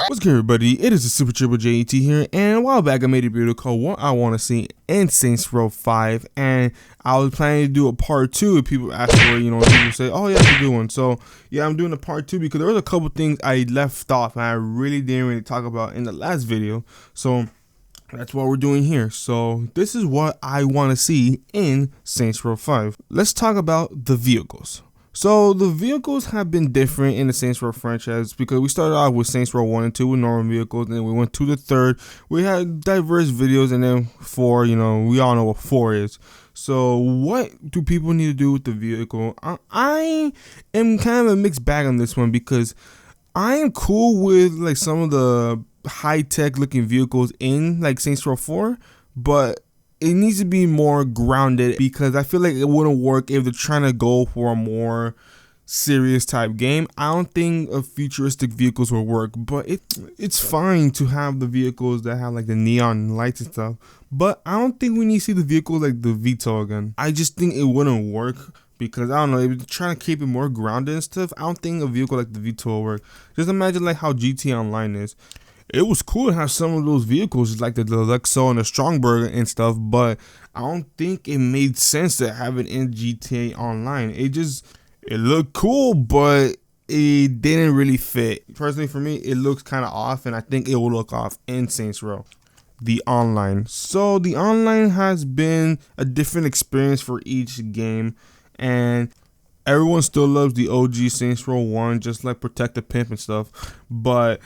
What's good, everybody? It is the Super Triple JET here, and a while back I made a video called What I Want to See in Saints Row 5, and I was planning to do a part 2 if people ask for it, people say, oh yeah, to do one. So yeah, I'm doing a part 2 because there was a couple things I left off and I really didn't really talk about in the last video. So that's what we're doing here. So this is what I want to see in Saints Row 5. Let's talk about the vehicles. So the vehicles have been different in the Saints Row franchise because we started off with Saints Row 1 and 2 with normal vehicles, and then we went to the third. We had diverse videos, and then 4, we all know what 4 is. So what do people need to do with the vehicle? I am kind of a mixed bag on this one because I am cool with like some of the high-tech looking vehicles in like Saints Row 4, but it needs to be more grounded because I feel like it wouldn't work if they're trying to go for a more serious type game. I don't think futuristic vehicles will work, but it's fine to have the vehicles that have like the neon lights and stuff, but I don't think we need to see the vehicles like the Vito again. I just think it wouldn't work because I don't know, if you're trying to keep it more grounded and stuff, I don't think a vehicle like the Vito will work. Just imagine like how GTA Online is. It was cool to have some of those vehicles like the Lexo and the Strongberg and stuff, but I don't think it made sense to have it in GTA Online. It looked cool, but it didn't really fit. Personally, for me, it looks kind of off, and I think it will look off in Saints Row. The online. So the online has been a different experience for each game, and everyone still loves the OG Saints Row 1, just like Protect the Pimp and stuff, but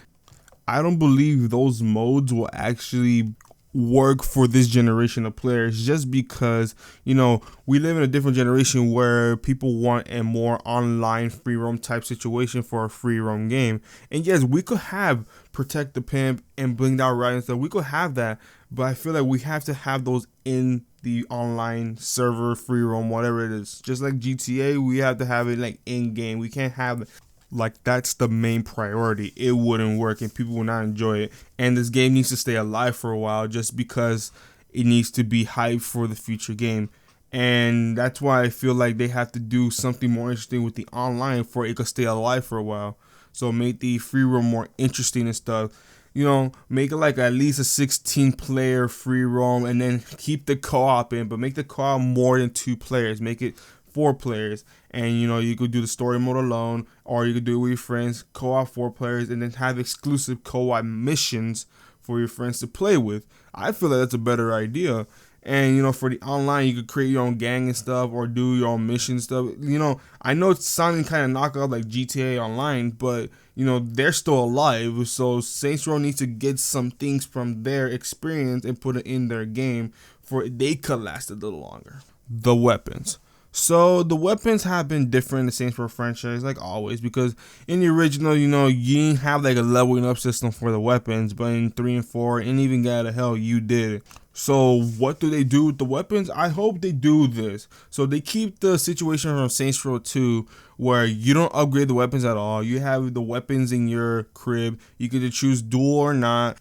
I don't believe those modes will actually work for this generation of players just because, we live in a different generation where people want a more online free roam type situation for a free roam game. And yes, we could have Protect the Pimp and Blinged Out Ride and stuff. We could have that, but I feel like we have to have those in the online server, free roam, whatever it is. Just like GTA, we have to have it like in game. We can't have like that's the main priority. It wouldn't work and people will not enjoy it, and this game needs to stay alive for a while just because it needs to be hyped for the future game. And that's why I feel like they have to do something more interesting with the online for it to stay alive for a while. So make the free roam more interesting and stuff. Make it like at least a 16 player free roam, and then keep the co-op in, but make the co-op more than 2 players. Make it 4 players, and you could do the story mode alone, or you could do it with your friends, co-op 4 players, and then have exclusive co-op missions for your friends to play with. I feel like that's a better idea. And for the online, you could create your own gang and stuff, or do your own mission stuff. I know it's sounding kind of knockoff like GTA Online, but they're still alive. So Saints Row needs to get some things from their experience and put it in their game for they could last a little longer. The weapons. So the weapons have been different in the Saints Row franchise, like always, because in the original, you didn't have like a leveling up system for the weapons, but in 3 and 4, and even God of Hell, you did. So what do they do with the weapons? I hope they do this. So they keep the situation from Saints Row 2 where you don't upgrade the weapons at all. You have the weapons in your crib. You could choose dual or not.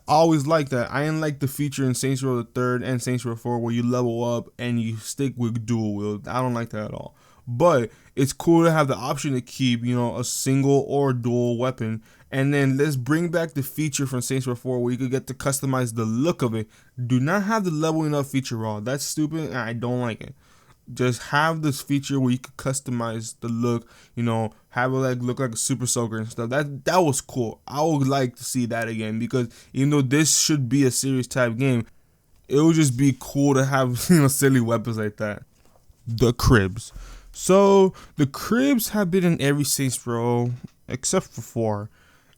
I always like that. I didn't like the feature in Saints Row the 3rd and Saints Row 4 where you level up and you stick with dual wield. I don't like that at all. But it's cool to have the option to keep, a single or dual weapon. And then let's bring back the feature from Saints Row 4 where you could get to customize the look of it. Do not have the leveling up feature raw. That's stupid and I don't like it. Just have this feature where you could customize the look, have it like look like a super soaker and stuff. That was cool. I would like to see that again because even though this should be a serious type game, it would just be cool to have silly weapons like that. The cribs. So the cribs have been in every Saints Row except for 4.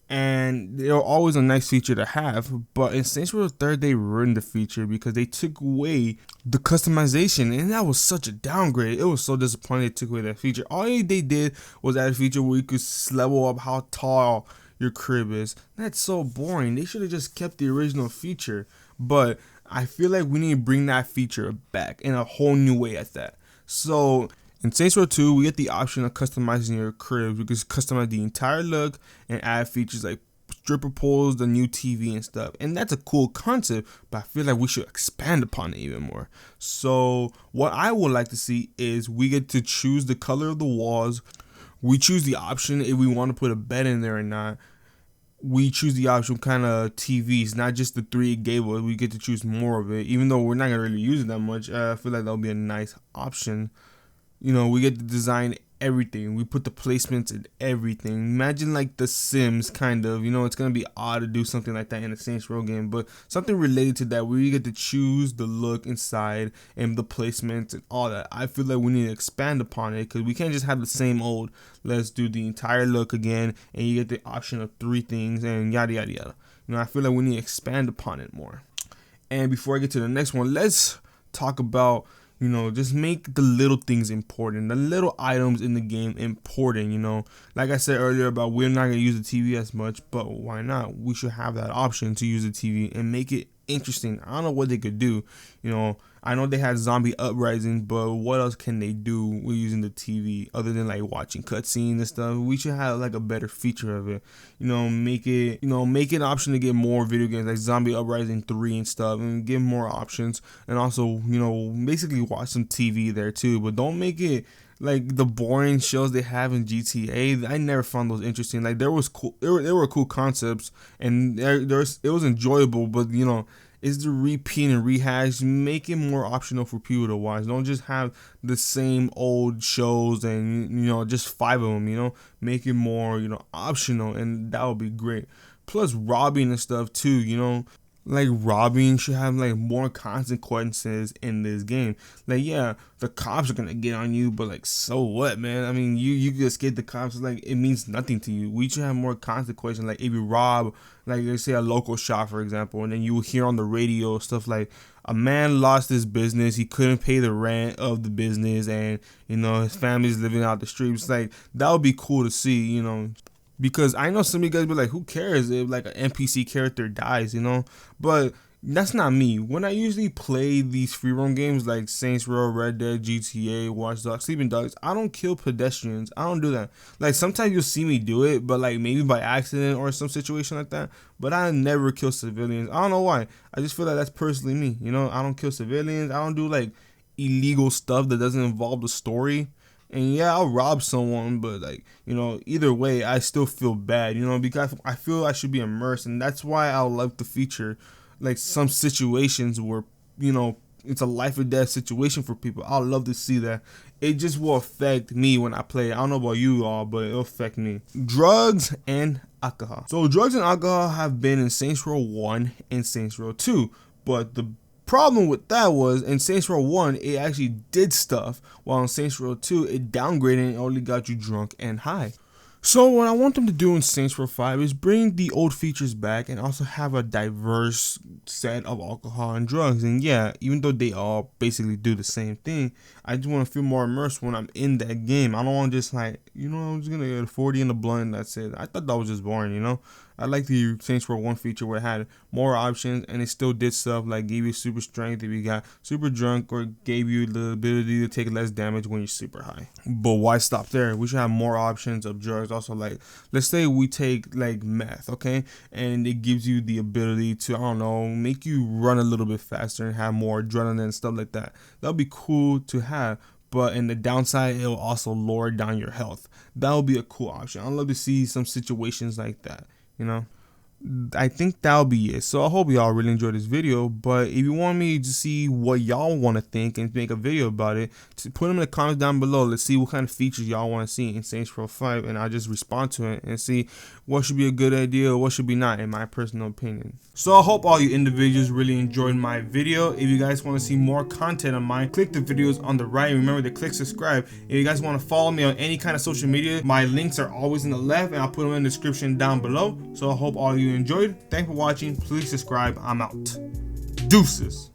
And they're always a nice feature to have, but in Saints Row 3rd they ruined the feature because they took away the customization, and that was such a downgrade. It was so disappointing they took away that feature. All they did was add a feature where you could level up how tall your crib is. That's so boring. They should have just kept the original feature, but I feel like we need to bring that feature back in a whole new way at that. So in Saints Row 2, we get the option of customizing your crib. You can customize the entire look and add features like stripper poles, the new TV and stuff. And that's a cool concept, but I feel like we should expand upon it even more. So what I would like to see is we get to choose the color of the walls. We choose the option if we want to put a bed in there or not. we choose the option kind of TVs, not just the 3 it gave us. We get to choose more of it, even though we're not gonna really use it that much. I feel like that'll be a nice option. You know, we get to design everything. We put the placements in everything. Imagine like The Sims, kind of. You know, it's gonna be odd to do something like that in a Saints Row game, but something related to that where you get to choose the look inside and the placements and all that. I feel like we need to expand upon it, because we can't just have the same old, let's do the entire look again and you get the option of 3 things and yada yada yada. You know, I feel like we need to expand upon it more. And before I get to the next one, let's talk about, you know, just make the little things important, the little items in the game important. You know, like I said earlier about we're not going to use the TV as much, but why not? We should have that option to use the TV and make it interesting. I don't know what they could do. You know, I know they had Zombie Uprising, but what else can they do with using the TV other than like watching cutscenes and stuff? We should have like a better feature of it. You know, make it an option to get more video games like Zombie Uprising 3 and stuff, and give more options. And also, you know, basically watch some TV there too, but don't make it like the boring shows they have in GTA. I never found those interesting. Like there was cool, there were cool concepts, and it was enjoyable. But you know, it's the repeat and rehash. Make it more optional for people to watch. Don't just have the same old shows and, you know, just 5 of them. You know, make it more, you know, optional, and that would be great. Plus robbing and stuff too. You know, like robbing should have like more consequences in this game. Like, yeah, the cops are gonna get on you, but like, so what, man? I mean, you just get the cops, like it means nothing to you. We should have more consequences. Like if you rob, like let's say a local shop, for example, and then you hear on the radio stuff like a man lost his business, he couldn't pay the rent of the business, and you know his family's living out the streets. Like that would be cool to see, you know. Because I know some of you guys be like, who cares if like an NPC character dies, you know? But that's not me. When I usually play these free roam games like Saints Row, Red Dead, GTA, Watch Dogs, Sleeping Dogs, I don't kill pedestrians. I don't do that. Like sometimes you'll see me do it, but like maybe by accident or some situation like that. But I never kill civilians. I don't know why. I just feel like that's personally me. You know, I don't kill civilians. I don't do like illegal stuff that doesn't involve the story. And yeah, I'll rob someone, but like, you know, either way, I still feel bad, you know, because I feel I should be immersed. And that's why I like the feature, like some situations where, you know, it's a life or death situation for people. I'd love to see that. It just will affect me when I play. I don't know about you all, but it'll affect me. Drugs and alcohol. So drugs and alcohol have been in Saints Row 1 and Saints Row 2, but the problem with that was in Saints Row 1 it actually did stuff, while in Saints Row 2 it downgraded and only got you drunk and high. So what I want them to do in Saints Row 5 is bring the old features back and also have a diverse set of alcohol and drugs. And yeah, even though they all basically do the same thing, I just want to feel more immersed when I'm in that game. I don't want to just like, you know, I'm just going to get a 40 in the blunt and that's it. I thought that was just boring, you know. I like the Saints Row 1 feature where it had more options and it still did stuff like gave you super strength if you got super drunk, or gave you the ability to take less damage when you're super high. But why stop there? We should have more options of drugs. Also, like, let's say we take like meth, okay? And it gives you the ability to, I don't know, make you run a little bit faster and have more adrenaline and stuff like that. That would be cool to have. But in the downside, it will also lower down your health. That would be a cool option. I'd love to see some situations like that. You know, I think that'll be it. So I hope y'all really enjoyed this video. But if you want me to see what y'all want to think and make a video about it, put them in the comments down below. Let's see what kind of features y'all want to see in Saints Row 5, and I'll just respond to it and see what should be a good idea or what should be not, in my personal opinion. So I hope all you individuals really enjoyed my video. If you guys want to see more content of mine, click the videos on the right. Remember to click subscribe. If you guys want to follow me on any kind of social media, my links are always in the left, and I'll put them in the description down below. So I hope all you enjoyed. Thanks for watching. Please subscribe. I'm out. Deuces.